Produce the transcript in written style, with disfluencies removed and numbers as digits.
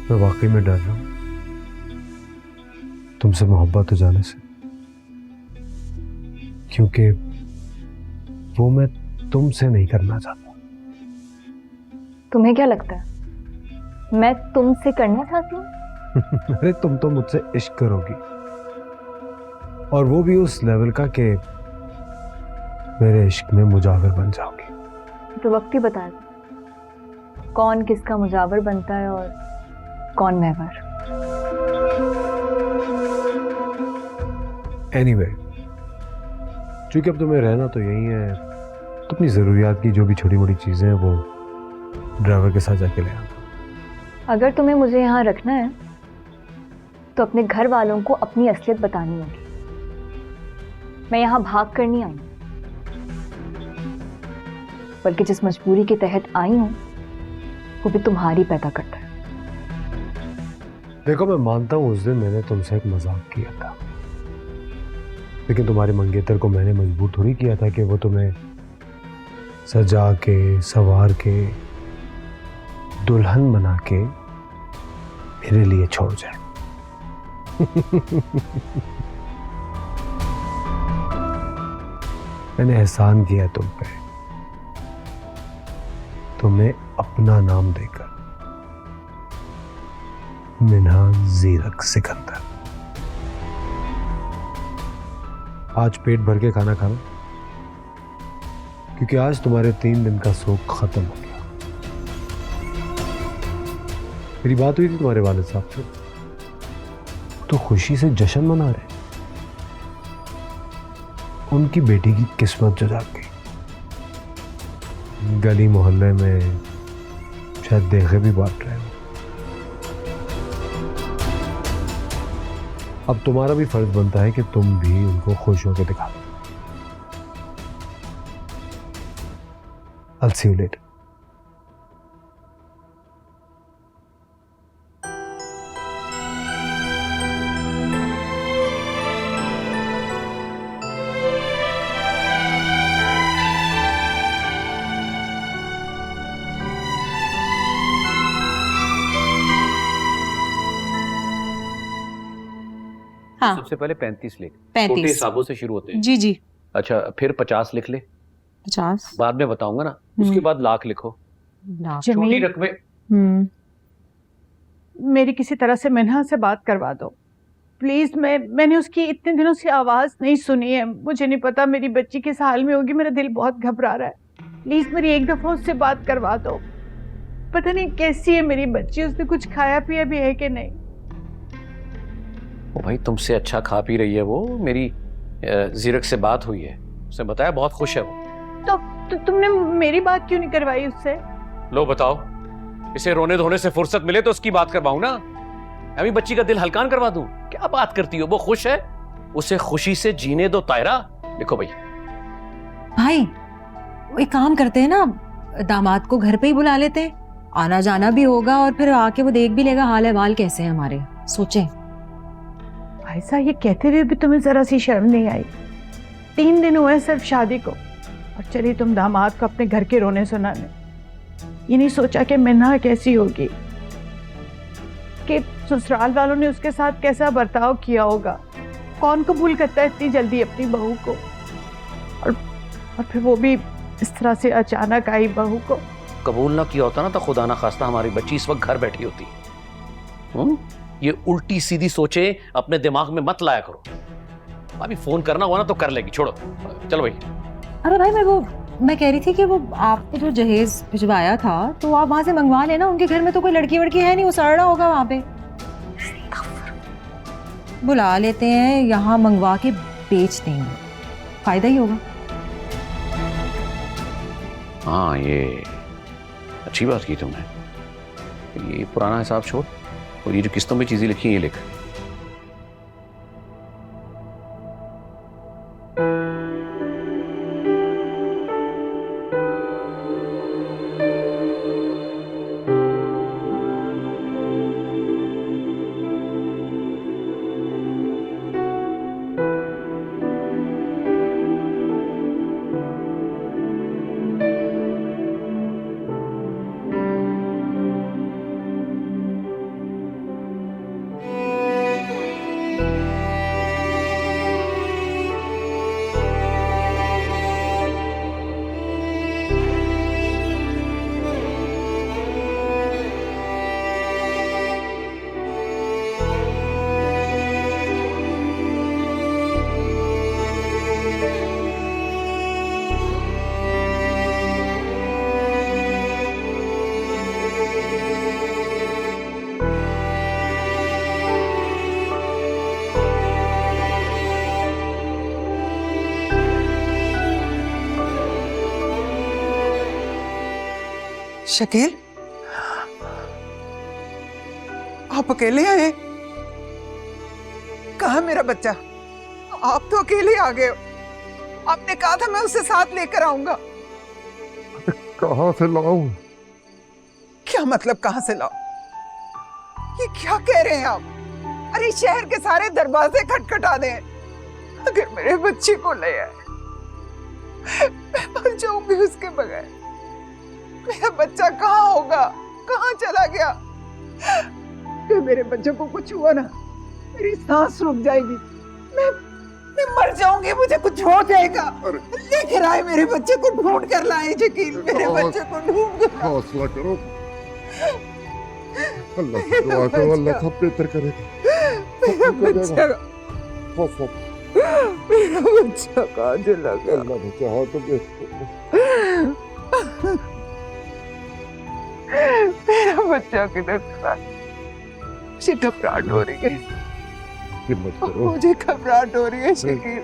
मैं वाकई में डर रहा हूं तुमसे मोहब्बत हो जाने से, क्योंकि वो मैं तुमसे नहीं करना चाहता। तुम्हें क्या लगता है मैं तुमसे करना चाहती हूँ? अरे तुम तो मुझसे इश्क करोगी, और वो भी उस लेवल का कि मेरे इश्क में मुजाविर बन जाओगी। तो वक्त ही बता दो कौन किसका मुजावर बनता है और कौन महवर। एनीवे, चूंकि अब तुम्हें रहना तो यही है, तो अपनी जरूरियात की जो भी छोटी मोटी चीजें हैं वो ड्राइवर के साथ जाके ले आना। अगर तुम्हें मुझे यहाँ रखना है तो अपने घर वालों को अपनी असलियत बतानी होगी। मैं यहाँ भाग कर नहीं आई, बल्कि जिस मजबूरी के तहत आई हूं वो भी तुम्हारी पैदा करता है। देखो, मैं मानता हूं उस दिन मैंने तुमसे एक मजाक किया था, लेकिन तुम्हारे मंगेतर को मैंने मजबूर थोड़ी किया था कि वो तुम्हें सजा के सवार के दुल्हन बना के मेरे लिए छोड़ जाए। मैंने एहसान किया तुम पे, तुम्हें अपना नाम देकर, मिन्हा ज़ीरक सिकंदर। आज पेट भर के खाना खाना, क्योंकि आज तुम्हारे 3 दिन का शोक खत्म हो गया। मेरी बात हुई थी तुम्हारे वालिद साहब से, तो खुशी से जश्न मना रहे। उनकी बेटी की किस्मत जो जाग गई। गली मोहल्ले में शायद देखे भी बांट रहे हो। अब तुम्हारा भी फर्ज बनता है कि तुम भी उनको खुश होकर दिखा दो। I'll see you later. हाँ, सबसे पहले 35 लिख। 35 छोटे हिसाबों से शुरू होते हैं। जी जी। अच्छा, फिर 50 लिख ले, 50 बाद में बताऊंगा ना। उसके बाद लाख लिखो। लाख। छोटी जमील, रकमें। मेरी किसी तरह से मिन्हा से बात करवा दो प्लीज। मैंने उसकी इतने दिनों से आवाज नहीं सुनी है। मुझे नहीं पता मेरी बच्ची किस हाल में होगी। मेरा दिल बहुत घबरा रहा है। प्लीज मेरी एक दफा उससे बात करवा दो। पता नहीं कैसी है मेरी बच्ची, उसने कुछ खाया पिया भी है कि नहीं। ओ भाई, तुमसे अच्छा खा पी रही है वो। मेरी ज़ीरक से बात हुई है, उसने बताया बहुत खुश है वो। तो तुमने मेरी बात क्यों नहीं करवाई उससे? लो बताओ, इसे रोने धोने से फुर्सत मिले तो उसकी बात करवाऊं ना। अभी बच्ची का दिल हल्कान करवा दूं? क्या बात करती हो, वो खुश है, उसे खुशी से जीने दो तायरा। देखो भाई, भाई एक काम करते हैं ना, दामाद को घर पे ही बुला लेते हैं, आना जाना भी होगा और फिर आके वो देख भी लेगा हाल अहवाल कैसे हैं हमारे। सोचें। भाई साहब, ये कहते हुए भी तुम्हें जरा सी शर्म नहीं आई? 3 दिन हुए सिर्फ शादी को, और चलिए तुम दामाद को अपने घर के रोने सुनाने। ये नहीं सोचा कि मिन्हा कैसी होगी, कि ससुराल वालों ने उसके साथ कैसा बर्ताव किया होगा। कौन कबूल करता है इतनी जल्दी अपनी बहू को, और फिर वो भी इस तरह से अचानक आई बहू को। कबूल ना किया होता ना तो खुदा ना खास्ता हमारी बच्ची इस वक्त घर बैठी होती। ये उल्टी सीधी सोचे अपने दिमाग में मत लाया करो। अभी फोन करना हुआ ना तो कर लेगी, छोड़ो। चलो भाई। अरे भाई, मैं कह रही थी कि वो आपको जो जहेज भिजवाया था तो आप वहां से मंगवा लेना। उनके घर में तो कोई लड़की वड़की है नहीं, वो सड़ रहा होगा वहां पे। बुला लेते हैं, यहाँ मंगवा के बेच देंगे, फायदा ही होगा। हाँ, ये अच्छी बात की तुमने। ये पुराना हिसाब छोड़, और ये जो किस्तों में चीजें लिखी हैं ये लिख। शकील, आप अकेले आए? कहाँ मेरा बच्चा? आप तो अकेले आ गए हो। आपने कहा था मैं उसे साथ लेकर आऊंगा। कहाँ से लाऊं? क्या मतलब कहाँ से लाओ? ये क्या कह रहे हैं आप? अरे शहर के सारे दरवाजे खटखटा दें, अगर मेरे बच्चे को ले आए मैं मर जाऊंगी उसके बगैर। मेरा बच्चा कहाँ होगा? कहाँ चला गया? कि मेरे बच्चे को कुछ हुआ ना, मेरी सांस रुक जाएगी, मैं मर जाऊंगी, मुझे कुछ हो जाएगा। लेकर आए मेरे बच्चे को, ढूंढ कर लाए शकील, मेरे बच्चे को ढूंढ कर। हौसला करो, अल्लाह से दुआ करो, अल्लाह सब बेहतर करेगा। मेरा बच्चा, हौसला, मेरा बच्चा कहाँ चला गया? अल्लाह ने चाहा तो मेरा बच्चा किधर खड़ा? मुझे घबराहट हो रही है, हिम्मत करो। मुझे घबराहट हो रही है शकील।